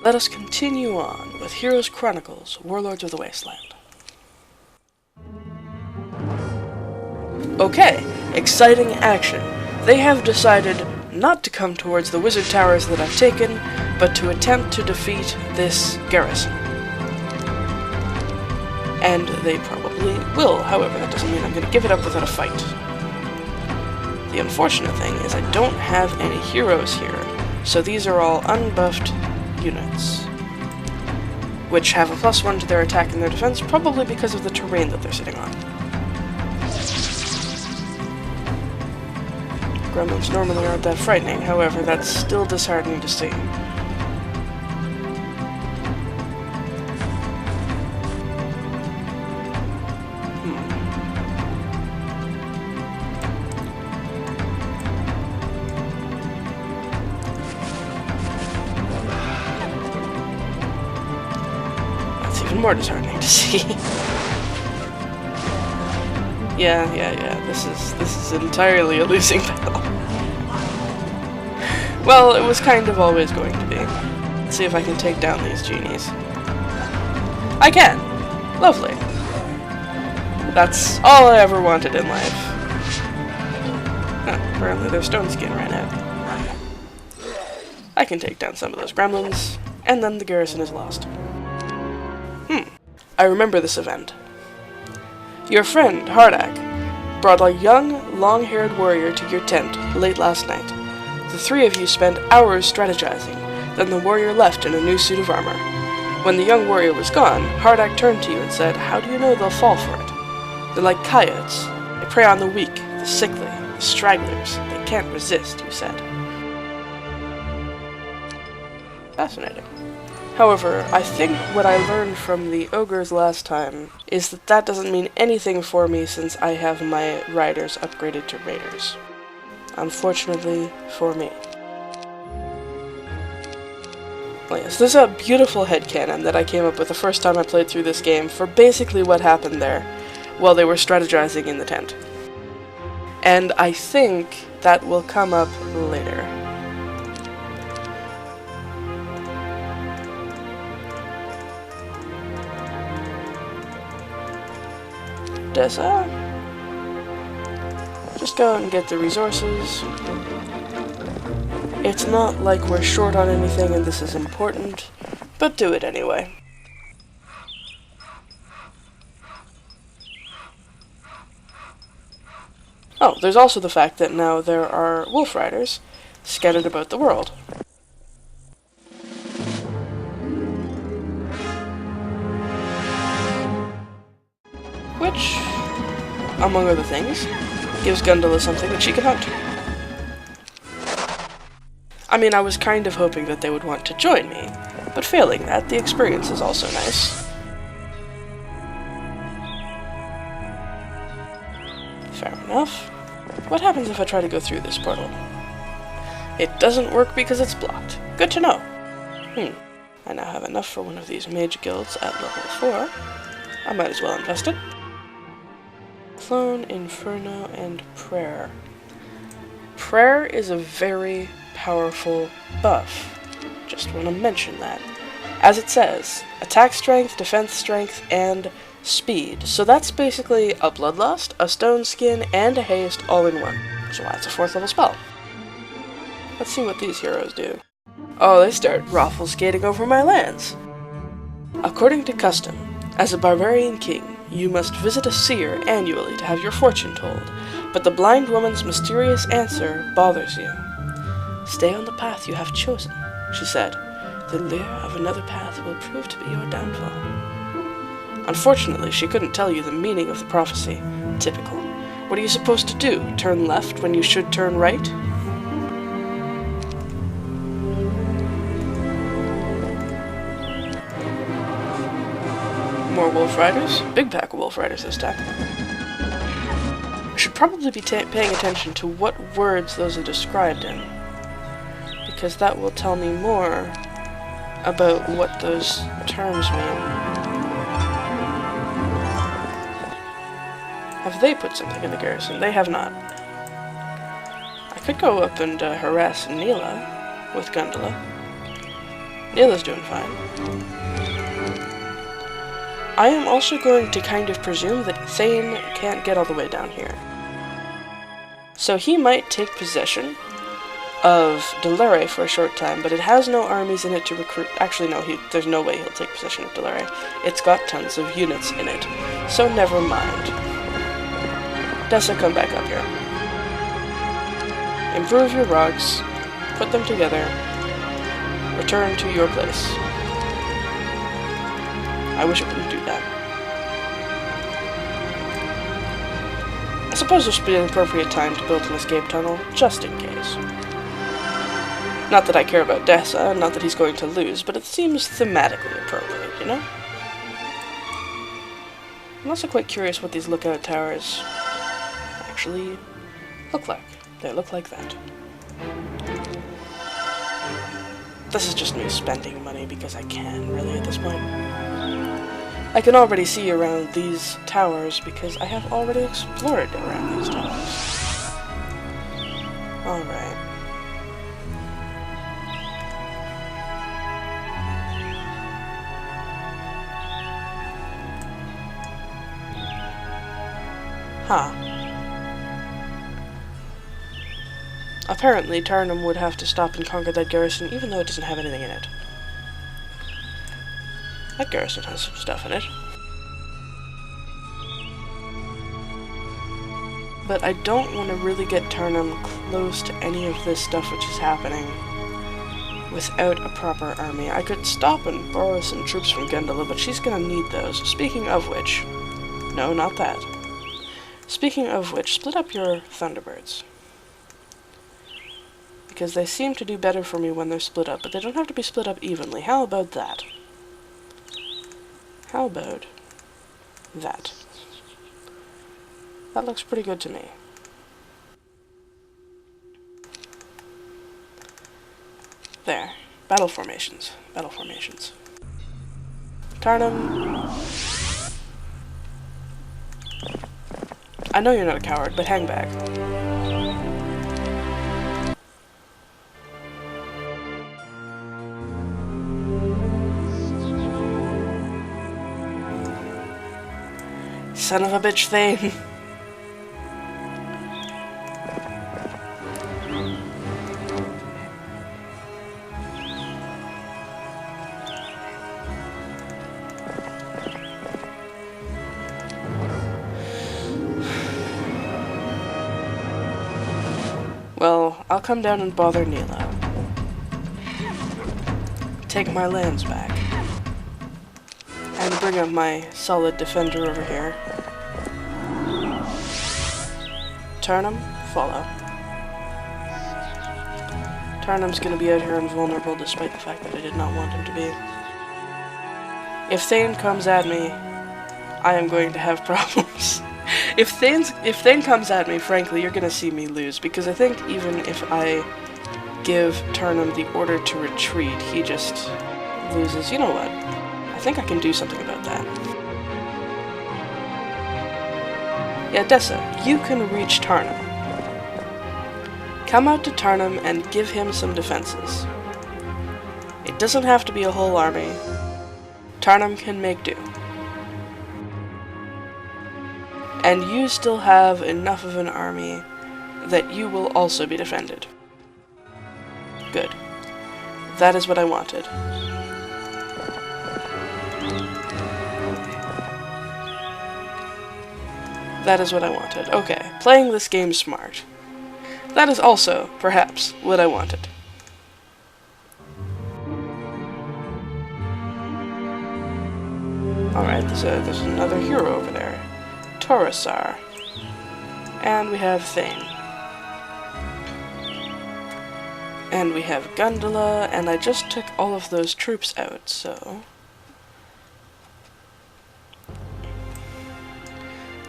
Let us continue on with Heroes Chronicles, Warlords of the Wasteland. Okay, exciting action. They have decided not to come towards the wizard towers that I've taken, but to attempt to defeat this garrison. And they probably will, however, that doesn't mean I'm going to give it up without a fight. The unfortunate thing is I don't have any heroes here, so these are all unbuffed units, which have a +1 to their attack and their defense, probably because of the terrain that they're sitting on. Gremlins normally aren't that frightening, however, that's still disheartening to see. That's even more disheartening to see. Yeah, this is entirely a losing battle. Well, it was kind of always going to be. Let's see if I can take down these genies. I can! Lovely. That's all I ever wanted in life. Oh, apparently their stone skin ran out. I can take down some of those gremlins, and then the garrison is lost. I remember this event. Your friend, Hardak, brought a young, long-haired warrior to your tent late last night. The three of you spent hours strategizing, then the warrior left in a new suit of armor. When the young warrior was gone, Hardak turned to you and said, "How do you know they'll fall for it? They're like coyotes. They prey on the weak, the sickly, the stragglers. They can't resist," you said. Fascinating. However, I think what I learned from the ogres last time is that that doesn't mean anything for me since I have my riders upgraded to raiders. Unfortunately for me. Well, yes, there's a beautiful headcanon that I came up with the first time I played through this game for basically what happened there while they were strategizing in the tent. And I think that will come up later. Dessa? Just go and get the resources. It's not like we're short on anything and this is important, but do it anyway. Oh, there's also the fact that now there are wolf riders scattered about the world. Which, among other things, gives Gundula something that she can hunt. I mean, I was kind of hoping that they would want to join me, but failing that, the experience is also nice. Fair enough. What happens if I try to go through this portal? It doesn't work because it's blocked. Good to know. I now have enough for one of these mage guilds at level 4. I might as well invest it. Clone, Inferno, and Prayer. Prayer is a very powerful buff. Just want to mention that. As it says, attack strength, defense strength, and speed. So that's basically a bloodlust, a stone skin, and a haste all in one. So that's a 4th level spell. Let's see what these heroes do. Oh, they start raffle skating over my lands. According to custom, as a barbarian king, you must visit a seer annually to have your fortune told, but the blind woman's mysterious answer bothers you. Stay on the path you have chosen, she said. The lure of another path will prove to be your downfall. Unfortunately, she couldn't tell you the meaning of the prophecy. Typical. What are you supposed to do? Turn left when you should turn right? More wolf riders? Big pack of wolf riders this time. I should probably be paying attention to what words those are described in, because that will tell me more about what those terms mean. Have they put something in the garrison? They have not. I could go up and harass Neela with Gundula. Neela's doing fine. I am also going to kind of presume that Thane can't get all the way down here. So he might take possession of Dolere for a short time, but it has no armies in it to recruit. Actually, no, there's no way he'll take possession of Dolere. It's got tons of units in it, so never mind. Dessa, come back up here. Improve your rocks, put them together, return to your place. I wish it wouldn't do that. I suppose this would be an appropriate time to build an escape tunnel, just in case. Not that I care about Dessa, not that he's going to lose, but it seems thematically appropriate, you know? I'm also quite curious what these lookout towers actually look like. They look like that. This is just me spending money because I can, really, at this point. I can already see around these towers because I have already explored around these towers. Alright. Huh. Apparently, Tarnum would have to stop and conquer that garrison, even though it doesn't have anything in it. That garrison has some stuff in it. But I don't want to really get Tarnum close to any of this stuff which is happening without a proper army. I could stop and borrow some troops from Gundula, but she's gonna need those. Speaking of which... No, not that. Speaking of which, split up your Thunderbirds. Because they seem to do better for me when they're split up, but they don't have to be split up evenly. How about that? How about that? That looks pretty good to me. There. Battle formations. Battle formations. Tarnum. I know you're not a coward, but hang back. Son of a bitch, Thane. Well, I'll come down and bother Neela. Take my lands back. And bring up my solid defender over here. Tarnum, follow. Tarnum's gonna be out here invulnerable despite the fact that I did not want him to be. If Thane comes at me, I am going to have problems. If Thane comes at me, frankly, you're gonna see me lose, because I think even if I give Tarnum the order to retreat, he just loses. You know what? I think I can do something about that. Yeah, Dessa, you can reach Tarnum. Come out to Tarnum and give him some defenses. It doesn't have to be a whole army. Tarnum can make do. And you still have enough of an army that you will also be defended. Good. That is what I wanted. That is what I wanted. Okay, playing this game smart. That is also, perhaps, what I wanted. Alright, there's another hero over there. Torosar. And we have Thane. And we have Gundula, and I just took all of those troops out, so...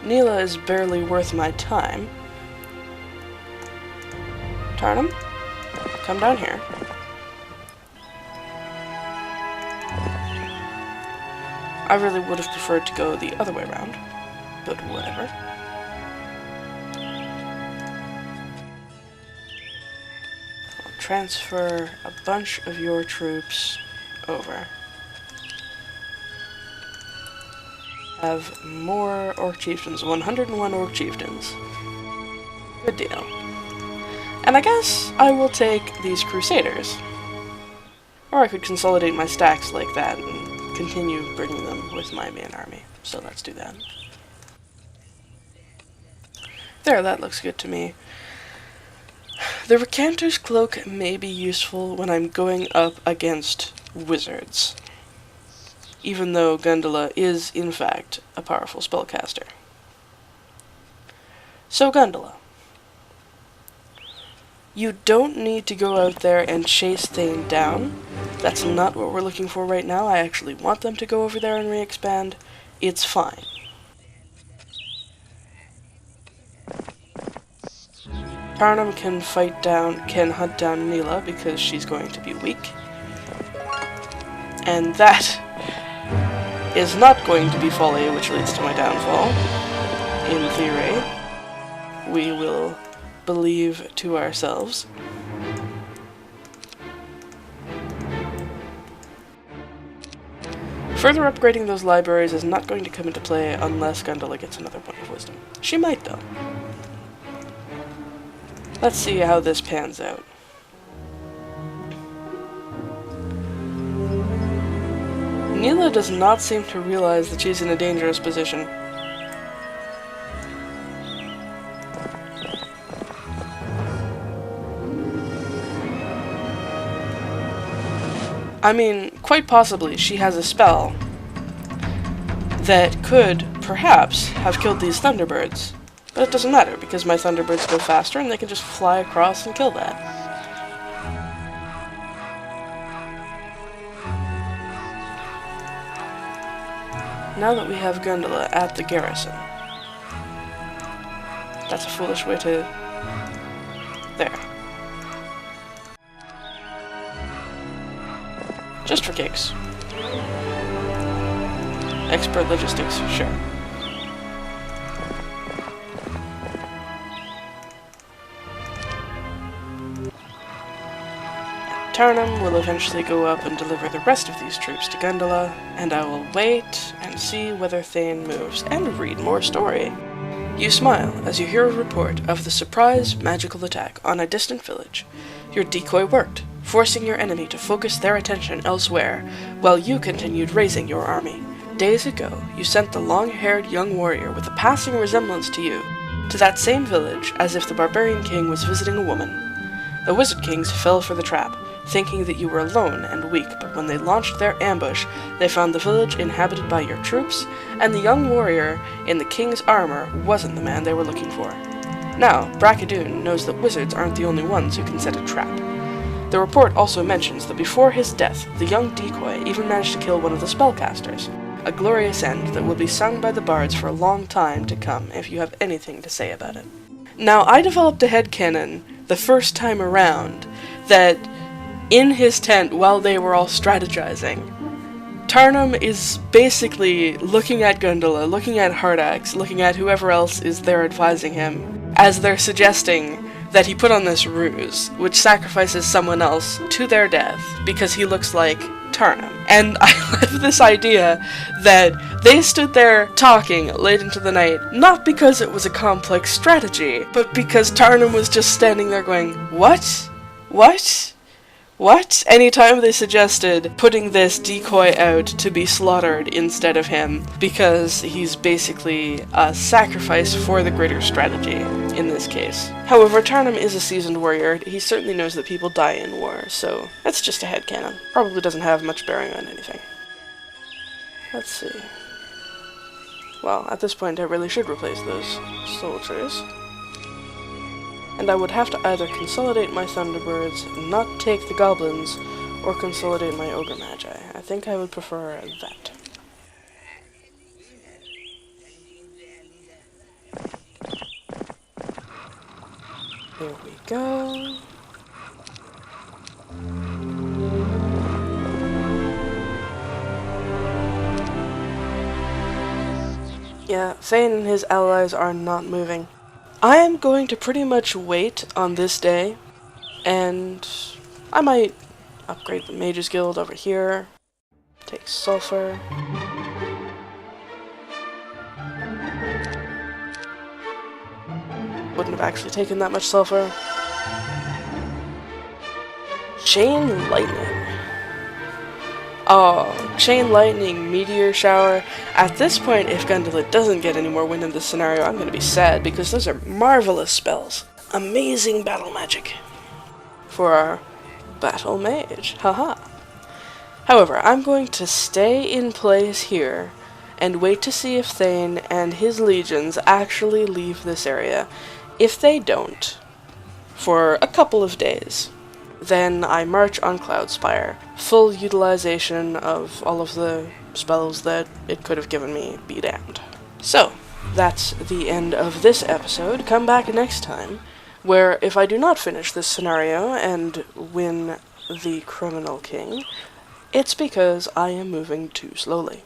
Neela is barely worth my time. Tarnum, come down here. I really would have preferred to go the other way around, but whatever. I'll transfer a bunch of your troops over. Have more Orc Chieftains. 101 Orc Chieftains. Good deal. And I guess I will take these Crusaders. Or I could consolidate my stacks like that and continue bringing them with my main army. So let's do that. There, that looks good to me. The Recanter's Cloak may be useful when I'm going up against wizards, even though Gundula is, in fact, a powerful spellcaster. So Gundula, you don't need to go out there and chase Thane down. That's not what we're looking for right now. I actually want them to go over there and re-expand. It's fine. Tarnum can hunt down Neela because she's going to be weak. And that is not going to be folly, which leads to my downfall. In theory, we will believe to ourselves. Further upgrading those libraries is not going to come into play unless Gundula gets another point of wisdom. She might, though. Let's see how this pans out. Neela does not seem to realize that she's in a dangerous position. I mean, quite possibly she has a spell that could, perhaps, have killed these Thunderbirds. But it doesn't matter, because my Thunderbirds go faster and they can just fly across and kill that. Now that we have Gundula at the garrison. That's a foolish way to... There. Just for kicks. Expert logistics, sure. Tarnum will eventually go up and deliver the rest of these troops to Gundula, and I will wait and see whether Thane moves, and read more story. You smile as you hear a report of the surprise magical attack on a distant village. Your decoy worked, forcing your enemy to focus their attention elsewhere, while you continued raising your army. Days ago, you sent the long-haired young warrior with a passing resemblance to you, to that same village as if the barbarian king was visiting a woman. The wizard kings fell for the trap, thinking that you were alone and weak, but when they launched their ambush, they found the village inhabited by your troops, and the young warrior in the king's armor wasn't the man they were looking for. Now, Braccadoon knows that wizards aren't the only ones who can set a trap. The report also mentions that before his death, the young decoy even managed to kill one of the spellcasters, a glorious end that will be sung by the bards for a long time to come, if you have anything to say about it. Now, I developed a headcanon the first time around that in his tent, while they were all strategizing, Tarnum is basically looking at Gundula, looking at Hardax, looking at whoever else is there advising him, as they're suggesting that he put on this ruse, which sacrifices someone else to their death because he looks like Tarnum. And I love this idea that they stood there talking late into the night, not because it was a complex strategy, but because Tarnum was just standing there going, "What? What? What?" Anytime they suggested putting this decoy out to be slaughtered instead of him, because he's basically a sacrifice for the greater strategy in this case. However, Tarnum is a seasoned warrior. He certainly knows that people die in war, so that's just a headcanon. Probably doesn't have much bearing on anything. Let's see. Well, at this point I really should replace those soldiers. And I would have to either consolidate my Thunderbirds, not take the Goblins, or consolidate my Ogre Magi. I think I would prefer that. Here we go. Yeah, Thane and his allies are not moving. I am going to pretty much wait on this day, and I might upgrade the Mage's Guild over here. Take sulfur. Wouldn't have actually taken that much sulfur. Chain Lightning. Oh, Chain Lightning, Meteor Shower. At this point, if Gundula doesn't get any more wind in this scenario, I'm going to be sad, because those are marvelous spells. Amazing battle magic. For our Battle Mage. Haha. However, I'm going to stay in place here and wait to see if Thane and his legions actually leave this area. If they don't, for a couple of days, then I march on Cloudspire. Full utilization of all of the spells that it could have given me, be damned. So, that's the end of this episode. Come back next time, where if I do not finish this scenario and win the Criminal King, it's because I am moving too slowly.